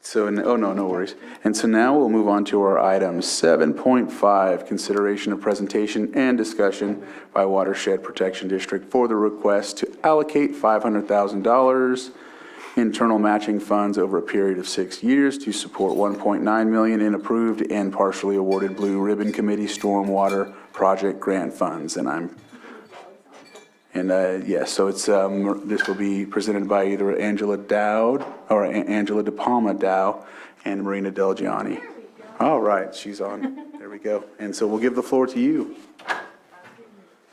So, oh no, no worries. And so now we'll move on to our item 7.5, consideration of presentation and discussion by Watershed Protection District for the request to allocate $500,000 internal matching funds over a period of 6 years to support $1.9 million in approved and partially awarded Blue Ribbon Committee stormwater project grant funds. Yes, so it's this will be presented by either Angela Dowd or Angela De Palma Dow and Marina Del Gianni. All right, she's on. There we go. And so we'll give the floor to you.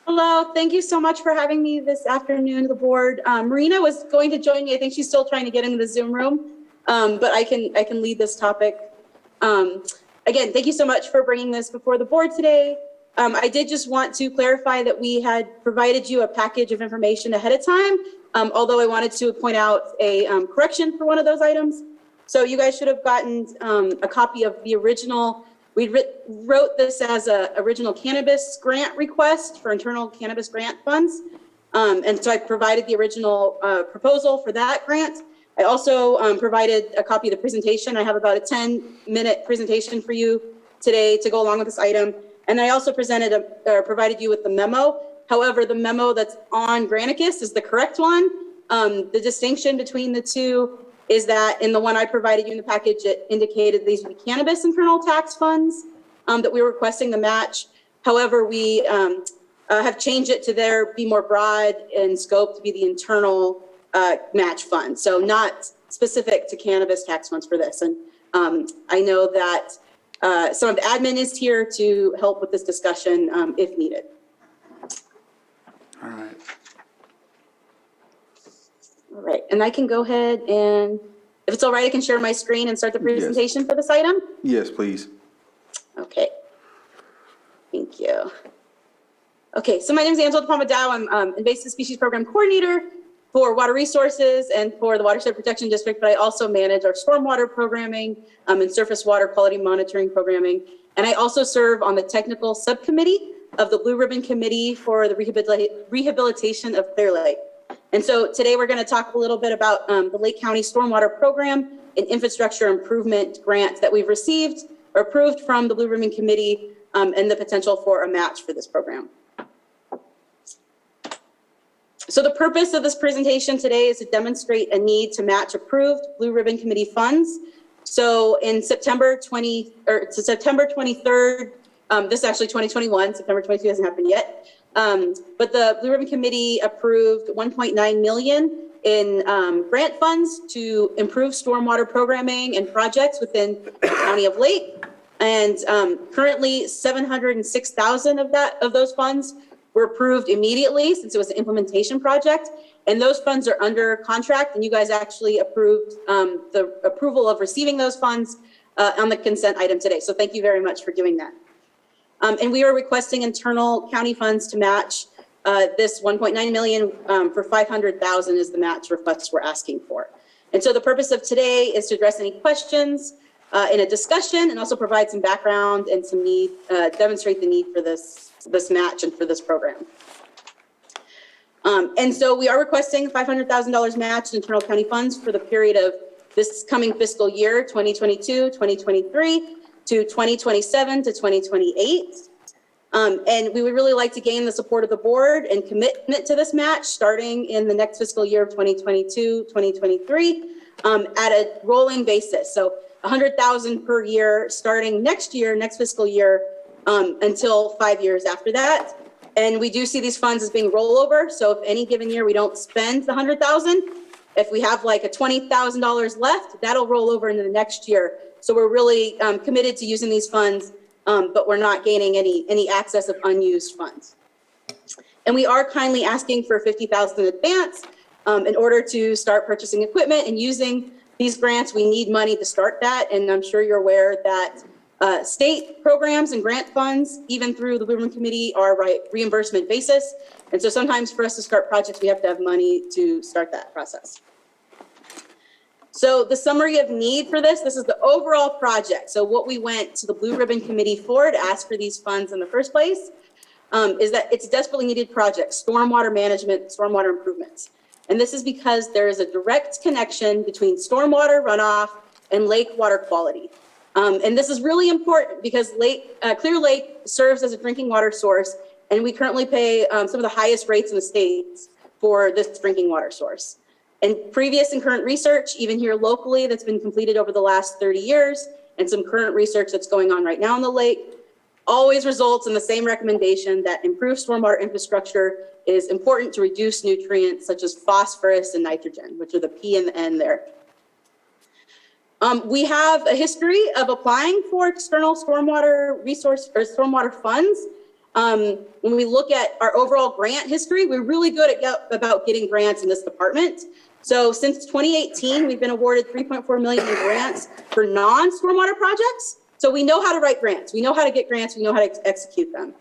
Hello, thank you so much for having me this afternoon, the board. Marina was going to join me. I think she's still trying to get into the Zoom room, but I can lead this topic. Again, thank you so much for bringing this before the board today. I did just want to clarify that we had provided you a package of information ahead of time, although I wanted to point out a correction for one of those items. So you guys should have gotten a copy of the original. We wrote this as a original cannabis grant request for internal cannabis grant funds. And so I provided the original proposal for that grant. I also provided a copy of the presentation. I have about a 10-minute presentation for you today to go along with this item. And I also provided you with the memo. However, the memo that's on Granicus is the correct one. The distinction between the two is that in the one I provided you in the package, it indicated these would be cannabis internal tax funds that we were requesting the match. However, we have changed it to be more broad in scope to be the internal match fund. So not specific to cannabis tax funds for this. And I know that some of the admin is here to help with this discussion if needed. All right. All right, and I can go ahead and, if it's all right, I can share my screen and start the presentation for this item? Yes, please. Okay, thank you. Okay, so my name is Angela De Palma Dow. I'm Invasive Species Program Coordinator for Water Resources and for the Watershed Protection District, but I also manage our stormwater programming and surface water quality monitoring programming. And I also serve on the technical subcommittee of the Blue Ribbon Committee for the rehabilitation of Clear Lake. And so today we're going to talk a little bit about the Lake County Stormwater Program and Infrastructure Improvement Grant that we've received or approved from the Blue Ribbon Committee and the potential for a match for this program. So the purpose of this presentation today is to demonstrate a need to match approved Blue Ribbon Committee funds. So in September 23rd, this is actually 2021, September 22 hasn't happened yet. But the Blue Ribbon Committee approved $1.9 million in grant funds to improve stormwater programming and projects within the County of Lake. And currently 706,000 of those funds were approved immediately since it was an implementation project. And those funds are under contract, and you guys actually approved the approval of receiving those funds on the consent item today. So thank you very much for doing that. And we are requesting internal county funds to match this 1.9 million for 500,000 is the match request we're asking for. And so the purpose of today is to address any questions in a discussion and also provide some background and some need, demonstrate the need for this match and for this program. And so we are requesting $500,000 match in internal county funds for the period of this coming fiscal year, 2022, 2023 to 2027 to 2028. And we would really like to gain the support of the board and commitment to this match starting in the next fiscal year of 2022, 2023 at a rolling basis. So 100,000 per year starting next year, next fiscal year, until 5 years after that. And we do see these funds as being rollover. So if any given year we don't spend the 100,000, if we have like a $20,000 left, that'll roll over into the next year. So we're really committed to using these funds, but we're not gaining any access of unused funds. And we are kindly asking for $50,000 in advance in order to start purchasing equipment and using these grants. We need money to start that. And I'm sure you're aware that state programs and grant funds, even through the Blue Ribbon Committee, are reimbursement basis. And so sometimes for us to start projects, we have to have money to start that process. So the summary of need for this is the overall project. So what we went to the Blue Ribbon Committee for to ask for these funds in the first place is that it's a desperately needed project, stormwater management, stormwater improvements. And this is because there is a direct connection between stormwater runoff and lake water quality. And this is really important because Clear Lake serves as a drinking water source, and we currently pay some of the highest rates in the states for this drinking water source. And previous and current research, even here locally, that's been completed over the last 30 years, and some current research that's going on right now in the lake, always results in the same recommendation that improved stormwater infrastructure is important to reduce nutrients such as phosphorus and nitrogen, which are the P and the N there. We have a history of applying for external stormwater resource or stormwater funds. When we look at our overall grant history, we're really good about getting grants in this department. So since 2018, we've been awarded $3.4 million in grants for non-stormwater projects. So we know how to write grants. We know how to get grants. We know how to execute them.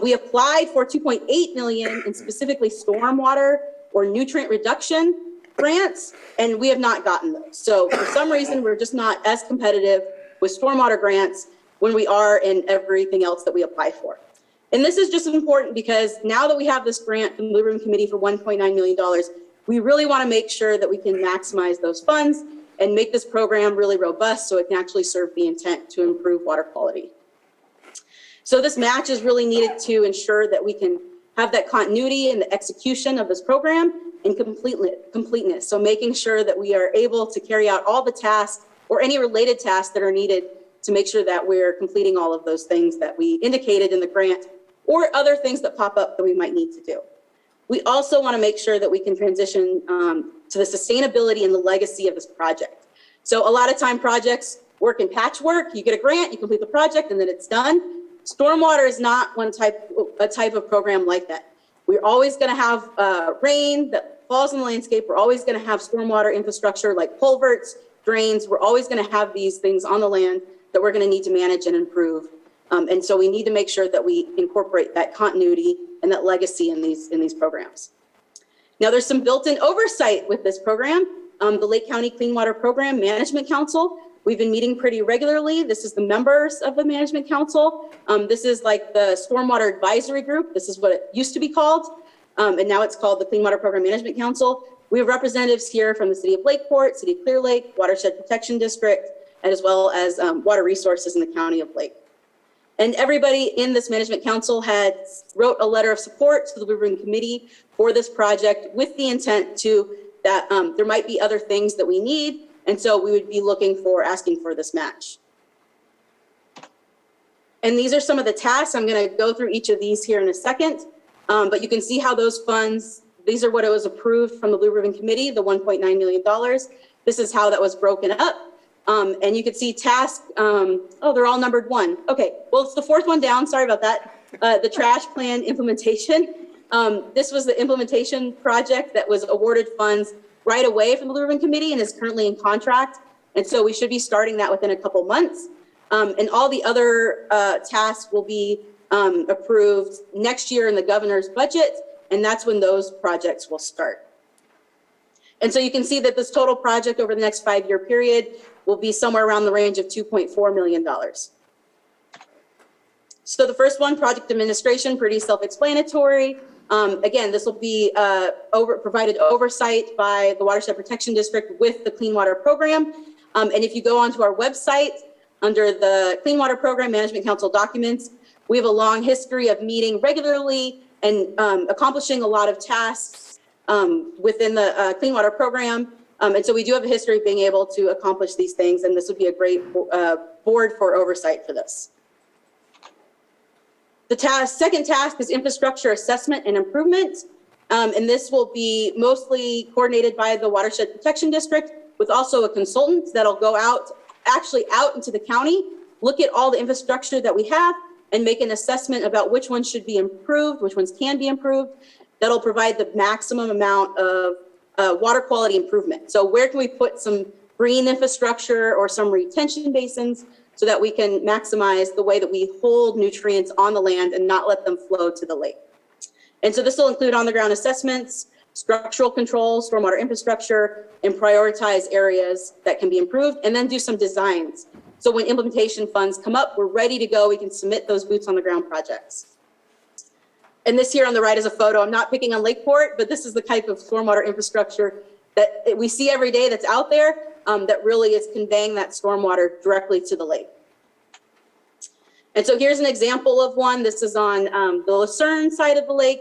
We applied for $2.8 million in specifically stormwater or nutrient reduction grants, and we have not gotten those. So for some reason, we're just not as competitive with stormwater grants when we are in everything else that we apply for. And this is just important because now that we have this grant from the Blue Ribbon Committee for $1.9 million, we really want to make sure that we can maximize those funds and make this program really robust so it can actually serve the intent to improve water quality. So this match is really needed to ensure that we can have that continuity in the execution of this program and completeness. So making sure that we are able to carry out all the tasks or any related tasks that are needed to make sure that we're completing all of those things that we indicated in the grant or other things that pop up that we might need to do. We also want to make sure that we can transition to the sustainability and the legacy of this project. So a lot of time projects work in patchwork. You get a grant, you complete the project, and then it's done. Stormwater is not a type of program like that. We're always going to have rain that falls in the landscape. We're always going to have stormwater infrastructure like culverts, drains. We're always going to have these things on the land that we're going to need to manage and improve. And so we need to make sure that we incorporate that continuity and that legacy in these programs. Now, there's some built-in oversight with this program. The Lake County Clean Water Program Management Council, we've been meeting pretty regularly. This is the members of the Management Council. This is like the Stormwater Advisory Group. This is what it used to be called. And now it's called the Clean Water Program Management Council. We have representatives here from the City of Lakeport, City of Clear Lake, Watershed Protection District, and as well as water resources in the County of Lake. And everybody in this Management Council had wrote a letter of support to the Blue Ribbon Committee for this project with the intent to that there might be other things that we need. And so we would be asking for this match. And these are some of the tasks. I'm going to go through each of these here in a second. But you can see how those funds, these are what it was approved from the Blue Ribbon Committee, the $1.9 million. This is how that was broken up. And you can see tasks, oh, they're all numbered 1. Okay, well, it's the 4th one down. Sorry about that. The trash plan implementation. This was the implementation project that was awarded funds right away from the Blue Ribbon Committee and is currently in contract. And so we should be starting that within a couple months. And all the other tasks will be approved next year in the governor's budget. And that's when those projects will start. And so you can see that this total project over the next 5-year period will be somewhere around the range of $2.4 million. So the first one, project administration, pretty self-explanatory. Again, this will be provided oversight by the Watershed Protection District with the Clean Water Program. And if you go onto our website under the Clean Water Program Management Council documents, we have a long history of meeting regularly and accomplishing a lot of tasks within the Clean Water Program. And so we do have a history of being able to accomplish these things, and this would be a great board for oversight for this. The second task is infrastructure assessment and improvement. And this will be mostly coordinated by the Watershed Protection District with also a consultant that'll go out into the county, look at all the infrastructure that we have and make an assessment about which ones should be improved, which ones can be improved. That'll provide the maximum amount of water quality improvement. So where can we put some green infrastructure or some retention basins so that we can maximize the way that we hold nutrients on the land and not let them flow to the lake. And so this will include on-the-ground assessments, structural controls, stormwater infrastructure, and prioritize areas that can be improved, and then do some designs. So when implementation funds come up, we're ready to go. We can submit those boots on the ground projects. And this here on the right is a photo. I'm not picking on Lakeport, but this is the type of stormwater infrastructure that we see every day that's out there. that really is conveying that stormwater directly to the lake. And so here's an example of one. This is on the Lucerne side of the lake.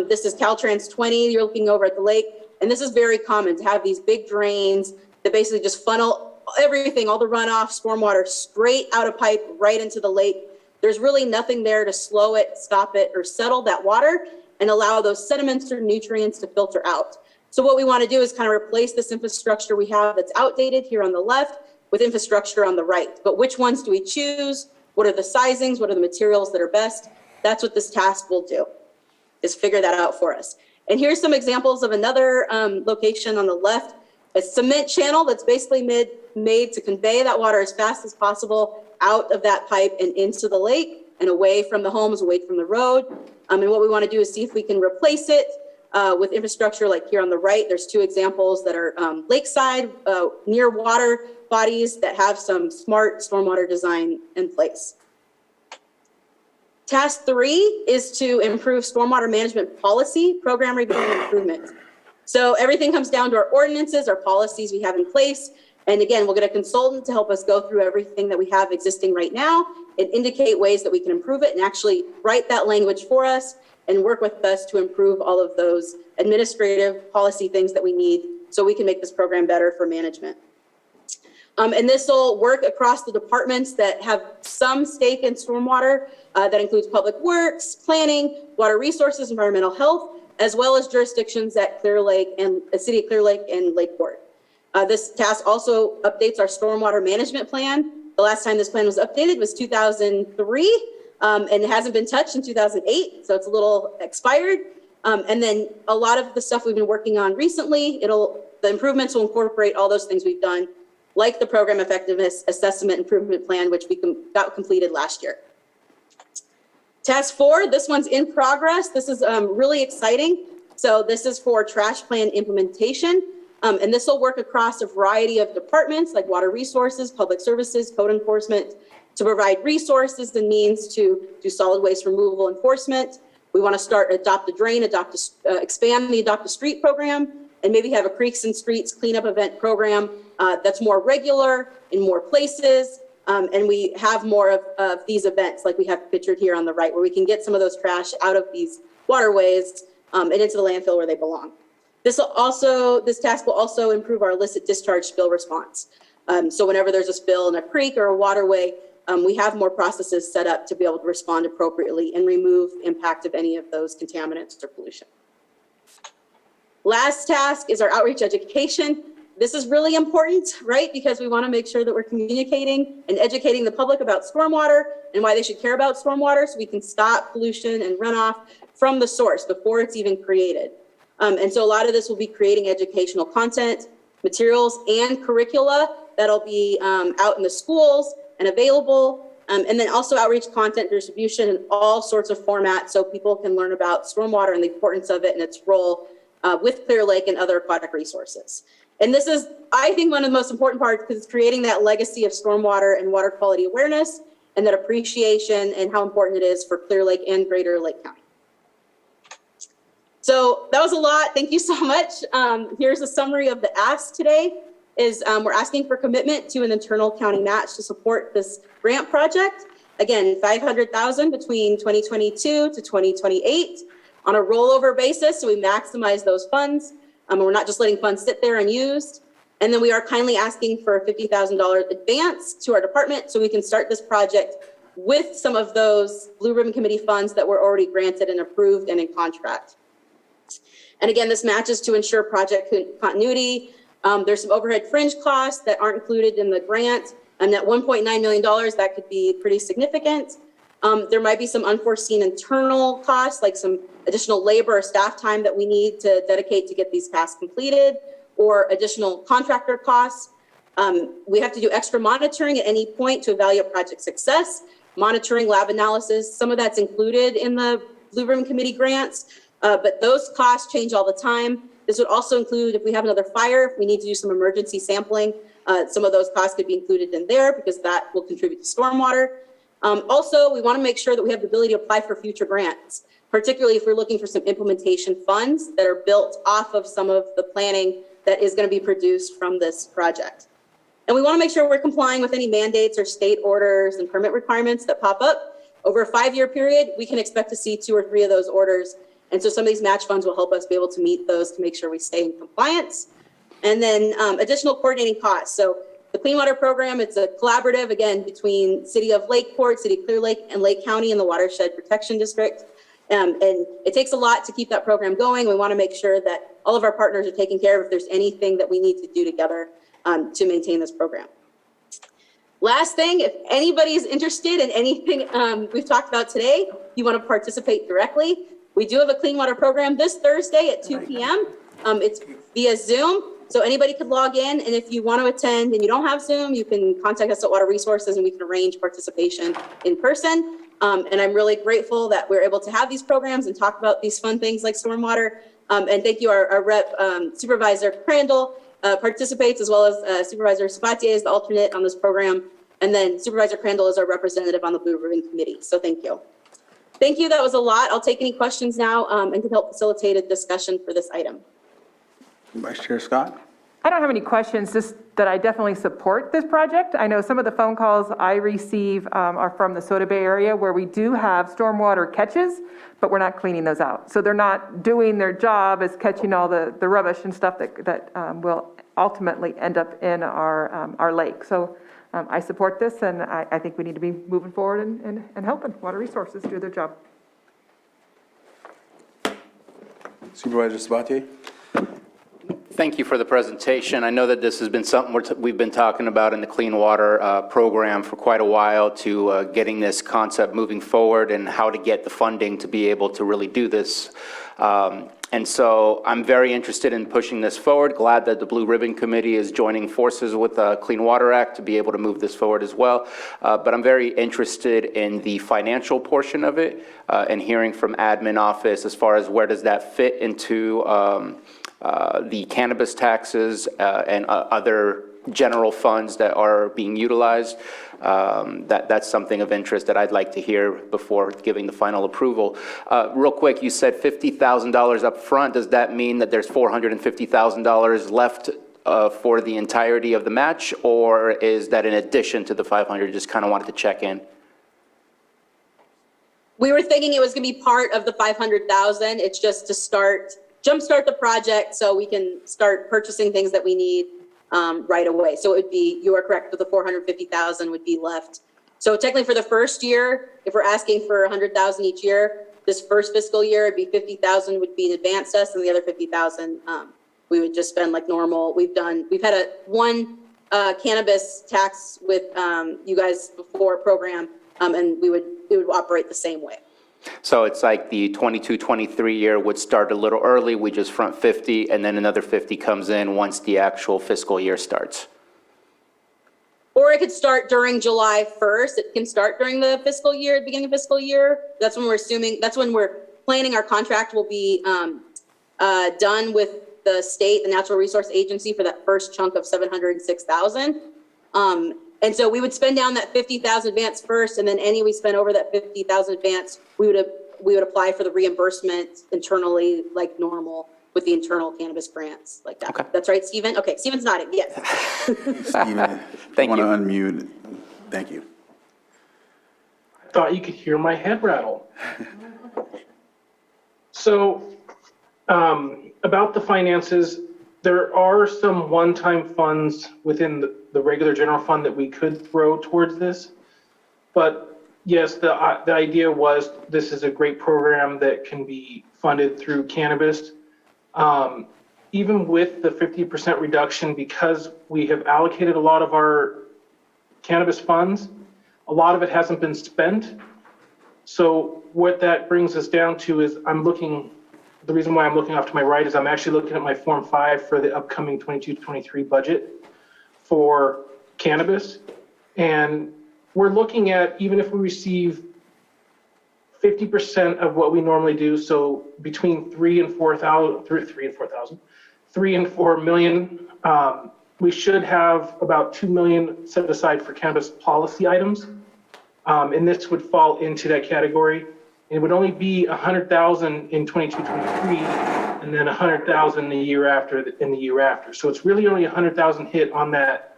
This is Caltrans 20. You're looking over at the lake. And this is very common to have these big drains that basically just funnel everything, all the runoff, stormwater, straight out of pipe right into the lake. There's really nothing there to slow it, stop it, or settle that water and allow those sediments or nutrients to filter out. So what we want to do is kind of replace this infrastructure we have that's outdated here on the left with infrastructure on the right. But which ones do we choose? What are the sizings? What are the materials that are best? That's what this task will do, is figure that out for us. And here's some examples of another location on the left, a cement channel that's basically made to convey that water as fast as possible out of that pipe and into the lake and away from the homes, away from the road. And what we want to do is see if we can replace it with infrastructure like here on the right. There's two examples that are lakeside, near water bodies that have some smart stormwater design in place. Task 3 is to improve stormwater management policy, program review and improvement. So everything comes down to our ordinances, our policies we have in place. And again, we'll get a consultant to help us go through everything that we have existing right now and indicate ways that we can improve it and actually write that language for us and work with us to improve all of those administrative policy things that we need so we can make this program better for management. And this will work across the departments that have some stake in stormwater. That includes public works, planning, water resources, environmental health, as well as jurisdictions at Clear Lake and the City of Clear Lake and Lakeport. This task also updates our stormwater management plan. The last time this plan was updated was 2003, and it hasn't been touched in 2008, so it's a little expired. And then a lot of the stuff we've been working on recently, the improvements will incorporate all those things we've done, like the program effectiveness assessment improvement plan, which we got completed last year. Task 4, this one's in progress. This is really exciting. So this is for trash plan implementation. And this will work across a variety of departments like water resources, public services, code enforcement, to provide resources and means to do solid waste removal enforcement. We want to start Adopt a Drain, expand the Adopt a Street program, and maybe have a Creeks and Streets cleanup event program that's more regular in more places. And we have more of these events like we have pictured here on the right, where we can get some of those trash out of these waterways and into the landfill where they belong. This task will also improve our illicit discharge spill response. So whenever there's a spill in a creek or a waterway, we have more processes set up to be able to respond appropriately and remove impact of any of those contaminants or pollution. Last task is our outreach education. This is really important, right? Because we want to make sure that we're communicating and educating the public about stormwater and why they should care about stormwater so we can stop pollution and runoff from the source before it's even created. And so a lot of this will be creating educational content, materials, and curricula that'll be out in the schools and available. And then also outreach content distribution in all sorts of formats so people can learn about stormwater and the importance of it and its role with Clear Lake and other aquatic resources. And this is, I think, one of the most important parts because it's creating that legacy of stormwater and water quality awareness and that appreciation and how important it is for Clear Lake and Greater Lake County. So that was a lot. Thank you so much. Here's a summary of the ask today. We're asking for commitment to an internal county match to support this grant project. Again, $500,000 between 2022 to 2028 on a rollover basis, so we maximize those funds. We're not just letting funds sit there unused. And then we are kindly asking for a $50,000 advance to our department so we can start this project with some of those Blue Ribbon Committee funds that were already granted and approved and in contract. And again, this matches to ensure project continuity. There's some overhead fringe costs that aren't included in the grant. And at $1.9 million, that could be pretty significant. There might be some unforeseen internal costs, like some additional labor or staff time that we need to dedicate to get these tasks completed, or additional contractor costs. We have to do extra monitoring at any point to evaluate project success, monitoring lab analysis. Some of that's included in the Blue Ribbon Committee grants, but those costs change all the time. This would also include if we have another fire, if we need to do some emergency sampling, some of those costs could be included in there because that will contribute to stormwater. Also, we want to make sure that we have the ability to apply for future grants, particularly if we're looking for some implementation funds that are built off of some of the planning that is going to be produced from this project. And we want to make sure we're complying with any mandates or state orders and permit requirements that pop up. Over a 5-year period, we can expect to see 2 or 3 of those orders. And so some of these match funds will help us be able to meet those to make sure we stay in compliance. And then additional coordinating costs. So the Clean Water Program, it's a collaborative, again, between City of Lakeport, City of Clear Lake, and Lake County and the Watershed Protection District. And it takes a lot to keep that program going. We want to make sure that all of our partners are taken care of if there's anything that we need to do together to maintain this program. Last thing, if anybody's interested in anything we've talked about today, you want to participate directly, we do have a Clean Water Program this Thursday at 2 p.m. It's via Zoom. So anybody could log in, and if you want to attend and you don't have Zoom, you can contact us at Water Resources and we can arrange participation in person. And I'm really grateful that we're able to have these programs and talk about these fun things like stormwater. And thank you, our rep, Supervisor Crandall participates, as well as Supervisor Sabatier is the alternate on this program. And then Supervisor Crandall is our representative on the Blue Ribbon Committee. So thank you. Thank you, that was a lot. I'll take any questions now and can help facilitate a discussion for this item. Vice Chair Scott? I don't have any questions, just that I definitely support this project. I know some of the phone calls I receive are from the Soda Bay area where we do have stormwater catches, but we're not cleaning those out. So they're not doing their job as catching all the rubbish and stuff that will ultimately end up in our lake. So I support this, and I think we need to be moving forward and helping Water Resources do their job. Supervisor Sabatier? Thank you for the presentation. I know that this has been something we've been talking about in the Clean Water program for quite a while, to getting this concept moving forward and how to get the funding to be able to really do this. And so I'm very interested in pushing this forward. Glad that the Blue Ribbon Committee is joining forces with the Clean Water Act to be able to move this forward as well. But I'm very interested in the financial portion of it and hearing from admin office as far as where does that fit into the cannabis taxes and other general funds that are being utilized. That's something of interest that I'd like to hear before giving the final approval. Real quick, you said $50,000 up front. Does that mean that there's $450,000 left for the entirety of the match, or is that in addition to the 500? Just kind of wanted to check in. We were thinking it was going to be part of the 500,000. It's just to jumpstart the project so we can start purchasing things that we need right away. So it would be, you are correct, but the 450,000 would be left. So technically for the first year, if we're asking for 100,000 each year, this first fiscal year, it'd be 50,000 would be an advance test, and the other 50,000 we would just spend like normal. We've had one cannabis tax with you guys before program, and it would operate the same way. So it's like the 22-23 year would start a little early, we just front 50, and then another 50 comes in once the actual fiscal year starts. Or it could start during July 1st. It can start during the fiscal year, beginning of fiscal year. That's when we're planning our contract will be done with the state, the Natural Resource Agency, for that first chunk of 706,000. And so we would spend down that 50,000 advance first, and then any we spend over that 50,000 advance, we would apply for the reimbursement internally, like normal, with the internal cannabis grants, like that. Okay. That's right, Stephen? Okay, Stephen's nodding, yes. Stephen, Thank you. Want to unmute. Thank you. I thought you could hear my head rattle. So, about the finances, there are some one-time funds within the regular general fund that we could throw towards this. But yes, the idea was this is a great program that can be funded through cannabis. Even with the 50% reduction, because we have allocated a lot of our cannabis funds, a lot of it hasn't been spent. So what that brings us down to is the reason why I'm looking off to my right is I'm actually looking at my Form 5 for the upcoming 22-23 budget for cannabis. And we're looking at, even if we receive 50% of what we normally do, so between 3 and 4 million, we should have about 2 million set aside for cannabis policy items. And this would fall into that category. It would only be 100,000 in 22-23, and then 100,000 the year after, in the year after. So it's really only 100,000 hit on that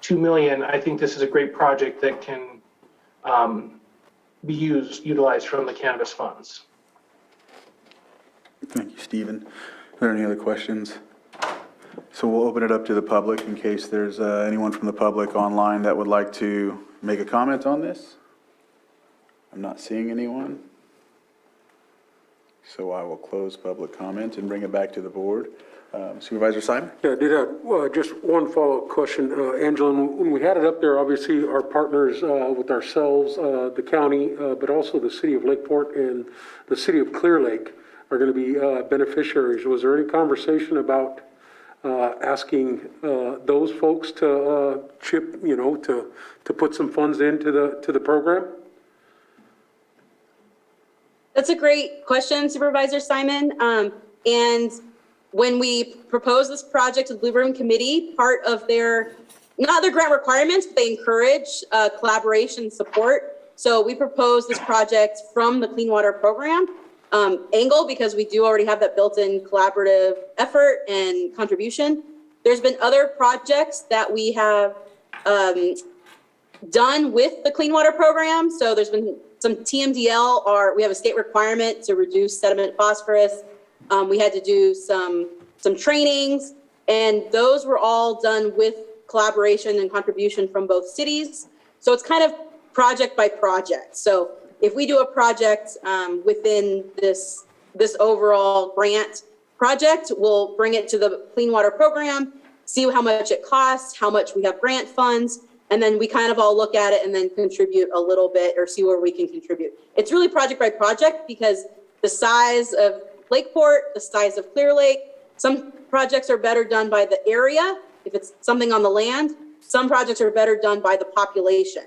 2 million, I think this is a great project that can be utilized from the cannabis funds. Thank you, Stephen. Are there any other questions? So we'll open it up to the public in case there's anyone from the public online that would like to make a comment on this. I'm not seeing anyone. So I will close public comment and bring it back to the board. Supervisor Simon? Yeah, I did have just one follow-up question. Angela, when we had it up there, obviously our partners with ourselves, the county, but also the city of Lakeport and the city of Clear Lake are going to be beneficiaries. Was there any conversation about asking those folks to chip, to put some funds into the program? That's a great question, Supervisor Simon. And when we proposed this project to the Blue Ribbon Committee, part of their, not their grant requirements, but they encourage collaboration support. So we proposed this project from the Clean Water Program angle because we do already have that built-in collaborative effort and contribution. There's been other projects that we have done with the Clean Water Program. So there's been some TMDL, we have a state requirement to reduce sediment phosphorus. We had to do some trainings, and those were all done with collaboration and contribution from both cities. So it's kind of project by project. So if we do a project within this overall grant project, we'll bring it to the Clean Water Program, see how much it costs, how much we have grant funds, and then we kind of all look at it and then contribute a little bit or see where we can contribute. It's really project by project because the size of Lakeport, the size of Clear Lake, some projects are better done by the area, if it's something on the land. Some projects are better done by the population.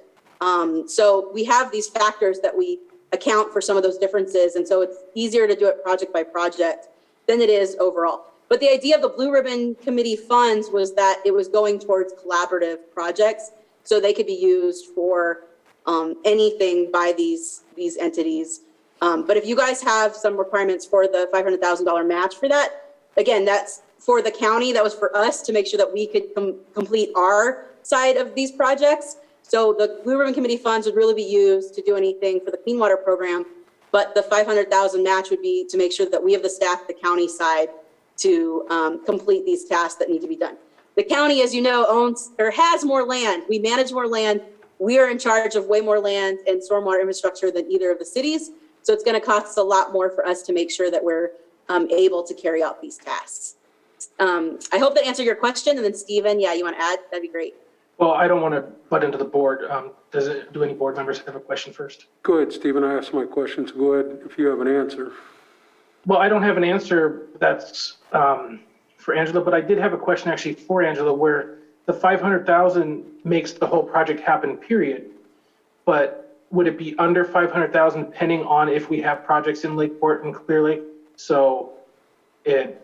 So we have these factors that we account for some of those differences. And so it's easier to do it project by project than it is overall. But the idea of the Blue Ribbon Committee funds was that it was going towards collaborative projects. So they could be used for anything by these entities. But if you guys have some requirements for the $500,000 match for that, again, that's for the county. That was for us to make sure that we could complete our side of these projects. So the Blue Ribbon Committee funds would really be used to do anything for the Clean Water Program. But the $500,000 match would be to make sure that we have the staff, the county side, to complete these tasks that need to be done. The county, as you know, owns or has more land. We manage more land. We are in charge of way more land and stormwater infrastructure than either of the cities. So it's going to cost us a lot more for us to make sure that we're able to carry out these tasks. I hope that answered your question. And then Stephen, yeah, you want to add? That'd be great. Well, I don't want to butt into the board. Do any board members have a question first? Go ahead, Stephen. I asked my questions. Go ahead if you have an answer. Well, I don't have an answer that's for Angela, but I did have a question actually for Angela where the 500,000 makes the whole project happen, period. But would it be under 500,000 depending on if we have projects in Lakeport and Clear Lake? So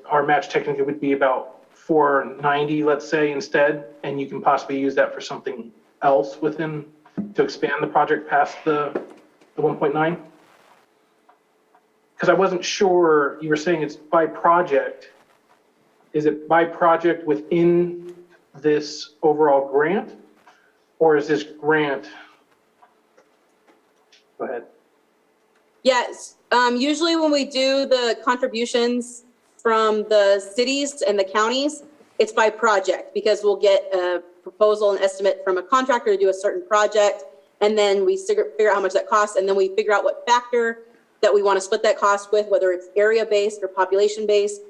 our match technically would be about 490, let's say, instead, and you can possibly use that for something else within to expand the project past the 1.9? Because I wasn't sure, you were saying it's by project. Is it by project within this overall grant? Or is this grant? Go ahead. Yes, usually when we do the contributions from the cities and the counties, it's by project because we'll get a proposal and estimate from a contractor to do a certain project. And then we figure out how much that costs. And then we figure out what factor that we want to split that cost with, whether it's area-based or population-based.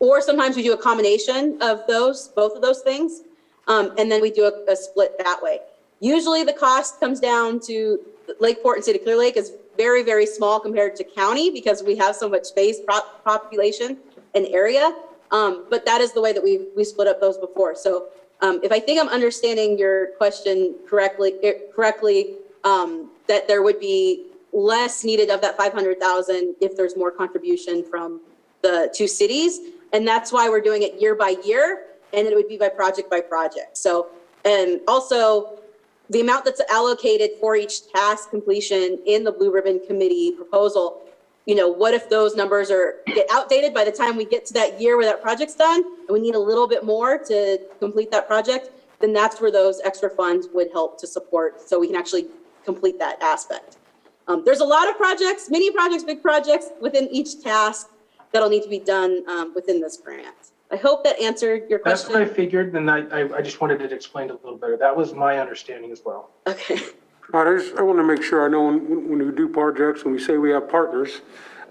Or sometimes we do a combination of both of those things. And then we do a split that way. Usually the cost comes down to Lakeport and City of Clear Lake is very, very small compared to county because we have so much space, population, and area. But that is the way that we split up those before. So if I think I'm understanding your question correctly, that there would be less needed of that 500,000 if there's more contribution from the two cities. And that's why we're doing it year by year, and it would be by project. So, and also the amount that's allocated for each task completion in the Blue Ribbon Committee proposal, what if those numbers get outdated by the time we get to that year where that project's done, and we need a little bit more to complete that project? then that's where those extra funds would help to support, so we can actually complete that aspect. There's a lot of projects, mini projects, big projects within each task that'll need to be done within this grant. I hope that answered your That's question. what I figured, and I just wanted it explained a little better. That was my understanding as well. Okay. All right, I want to make sure I know when we do projects, when we say we have partners,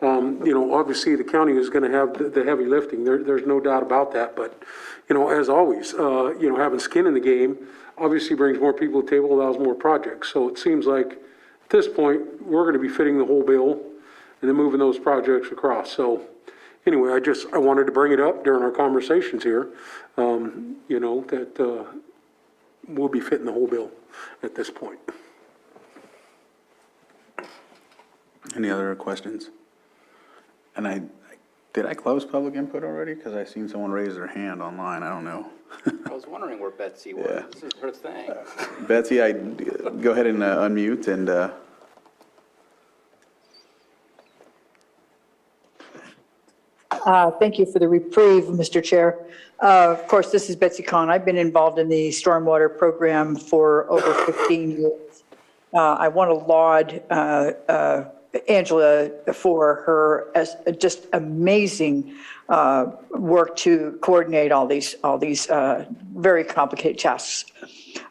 obviously the county is going to have the heavy lifting. There's no doubt about that. But, as always, having skin in the game obviously brings more people to the table, allows more projects. So it seems like at this point, we're going to be fitting the whole bill and then moving those projects across. So anyway, I wanted to bring it up during our conversations here, that we'll be fitting the whole bill at this point. Any other questions? And did I close public input already? Because I seen someone raise their hand online. I don't know. I was wondering where Betsy was. Yeah. This is her thing. Betsy, go ahead and unmute and, Thank you for the reprieve, Mr. Chair. Of course, this is Betsy Kahn. I've been involved in the stormwater program for over 15 years. I want to laud Angela for her just amazing work to coordinate all these very complicated tasks.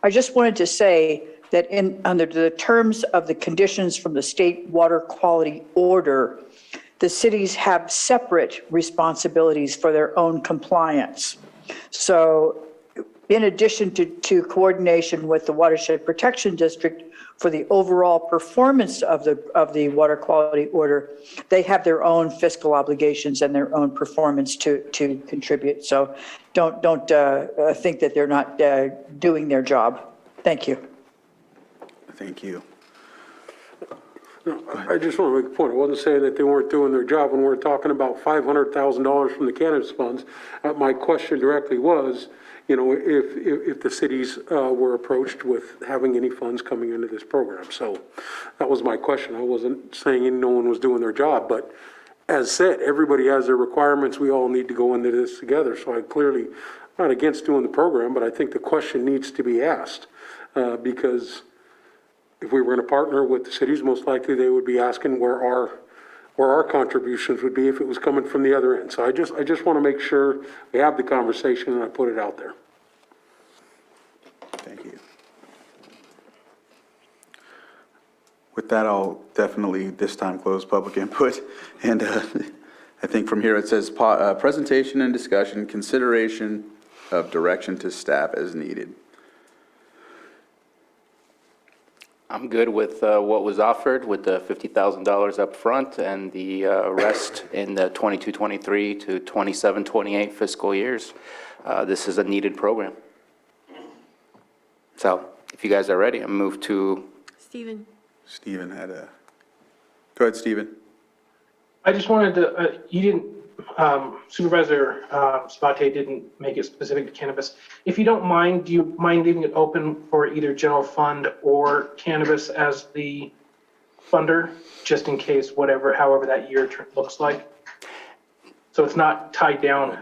I just wanted to say that under the terms of the conditions from the state water quality order, the cities have separate responsibilities for their own compliance. So in addition to coordination with the Watershed Protection District for the overall performance of the water quality order, they have their own fiscal obligations and their own performance to contribute. So don't think that they're not doing their job. Thank you. thank you. I just want to make a point. I wasn't saying that they weren't doing their job when we're talking about $500,000 from the cannabis funds. My question directly was, if the cities were approached with having any funds coming into this program. So that was my question. I wasn't saying no one was doing their job, but as said, everybody has their requirements. We all need to go into this together. So I clearly, I'm not against doing the program, but I think the question needs to be asked because if we were going to partner with the cities, most likely they would be asking where our contributions would be if it was coming from the other end. So I just want to make sure we have the conversation and I put it out there. Thank you. With that, I'll definitely this time close public input. And I think from here it says presentation and discussion, consideration of direction to staff as needed. I'm good with what was offered with the $50,000 up front and the rest in the 22-23 to 27-28 fiscal years. This is a needed program. So if you guys are ready, I'll move to. Stephen. Stephen had a, go ahead, Stephen. I just wanted to, you didn't, Supervisor Spate didn't make it specific to cannabis. If you don't mind, do you mind leaving it open for either general fund or cannabis as the funder, just in case however that year looks like? So it's not tied down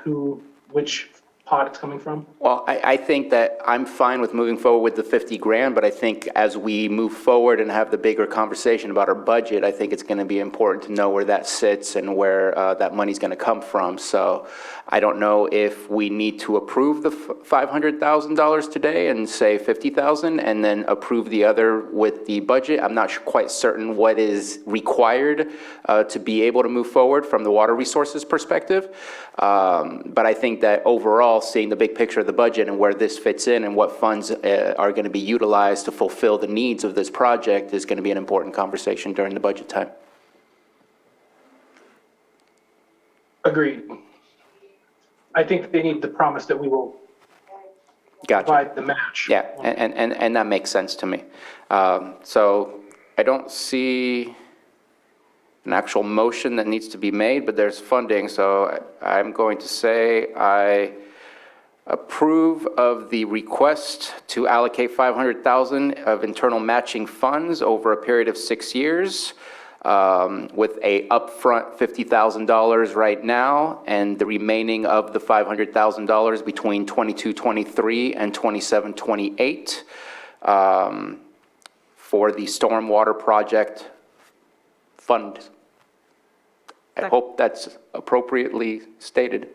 which pot it's coming from? Well, I think that I'm fine with moving forward with the 50 grand, but I think as we move forward and have the bigger conversation about our budget, I think it's going to be important to know where that sits and where that money's going to come from. So I don't know if we need to approve the $500,000 today and say 50,000 and then approve the other with the budget. I'm not quite certain what is required to be able to move forward from the water resources perspective. But I think that overall, seeing the big picture of the budget and where this fits in and what funds are going to be utilized to fulfill the needs of this project is going to be an important conversation during the budget time. Agreed. I think they need the promise that we will Gotcha. provide the match. Yeah, and that makes sense to me. So I don't see an actual motion that needs to be made, but there's funding. So I'm going to say I approve of the request to allocate $500,000 of internal matching funds over a period of 6 years with a upfront $50,000 right now, and the remaining of the $500,000 between 22-23 and 27-28 for the stormwater project fund. I hope that's appropriately stated.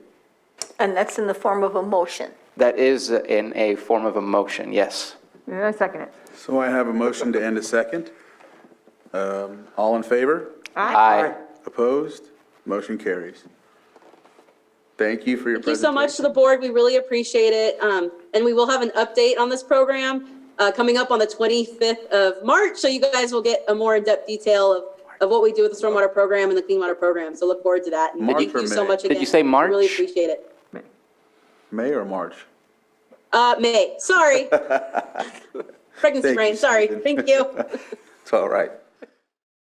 And that's in the form of a motion. That is in a form of a motion, yes. Yeah, I second it. So I have a motion to end a second. All in favor? Aye. Opposed? Motion carries. Thank you for your Thank you presentation. so much to the board. We really appreciate it. And we will have an update on this program coming up on the 25th of March. So you guys will get a more in-depth detail of what we do with the stormwater program and the clean water program. So look forward to that. And March thank or you so May? much again. Did you say March? Really appreciate it. May or March? May, sorry. Pregnancy Thank brain, you, sorry. Susan. Thank you. It's all right.